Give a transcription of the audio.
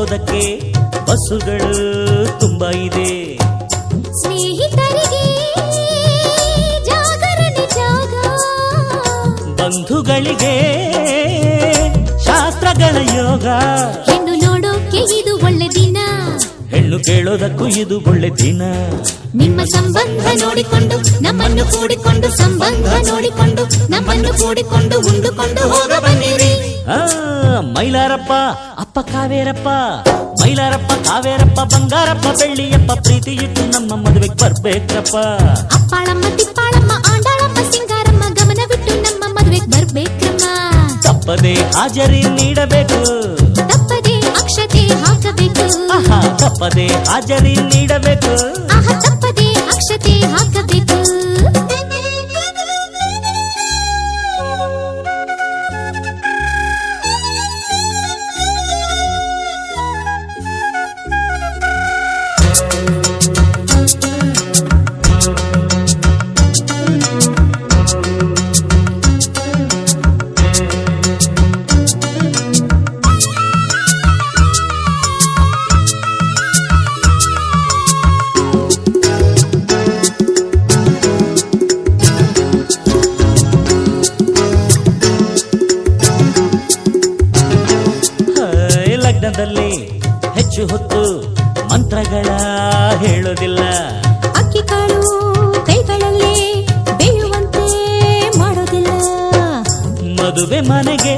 ಹೋಗೋದಕ್ಕೆ ಬಸ್ಸುಗಳು ತುಂಬಾ ಇದೆ. ಸ್ನೇಹಿತರಿಗೆ ಜಾಗರಣೆ ಜಾಗ, ಬಂಧುಗಳಿಗೆ ಶಾಸ್ತ್ರಗಳ ಯೋಗ. ಹೆಣ್ಣು ನೋಡೋಕೆ ಇದು ಒಳ್ಳೆ ದಿನ, ಹೆಣ್ಣು ಕೇಳೋದಕ್ಕೂ ಇದು ಒಳ್ಳೆ ದಿನ. ನಿಮ್ಮ ಸಂಬಂಧ ನೋಡಿಕೊಂಡು ನಮ್ಮನ್ನು ಕೂಡಿಕೊಂಡು, ಸಂಬಂಧ ನೋಡಿಕೊಂಡು ನಮ್ಮನ್ನು ಕೂಡಿಕೊಂಡು ಉಂಡುಕೊಂಡು ಹೋಗ ಬನ್ನಿರಿ. ಮೈಲಾರಪ್ಪ ಅಪ್ಪ ಕಾವೇರಪ್ಪ, ಮೈಲಾರಪ್ಪ ಕಾವೇರಪ್ಪ ಬಂಗಾರಪ್ಪ ಬೆಳ್ಳಿಯಪ್ಪ, ಪ್ರೀತಿ ಇಟ್ಟು ನಮ್ಮ ಮದುವೆಗೆ ಬರ್ಬೇಕಪ್ಪ. ಅಪ್ಪಾಳಮ್ಮ ತಿಪ್ಪಾಳಮ್ಮ ಆಂಡಾಳಮ್ಮ ಸಿಂಗಾರಮ್ಮ ಗಮನವಿಟ್ಟು ನಮ್ಮ ಮದುವೆಗೆ ಬರ್ಬೇಕಮ್ಮ. ತಪ್ಪದೆ ಹಾಜರಿ ನೀಡಬೇಕು, ತಪ್ಪದೆ ಅಕ್ಷತೆ ಹಾಕಬೇಕು, ತಪ್ಪದೆ ಹಾಜರಿ ನೀಡಬೇಕು, ತಪ್ಪದೆ ಅಕ್ಷತೆ ಹಾಕಬೇಕು. ಲಗ್ನದಲ್ಲಿ ಹೆಚ್ಚು ಹೊತ್ತು ಮಂತ್ರಗಳ ಹೇಳೋದಿಲ್ಲ. ಅಕ್ಕಿ ಕಾಳು ಕೈಗಳಲ್ಲಿ ಬೇಯುವಂತೆ ಮಾಡೋದಿಲ್ಲ. ಮದುವೆ ಮನೆಗೆ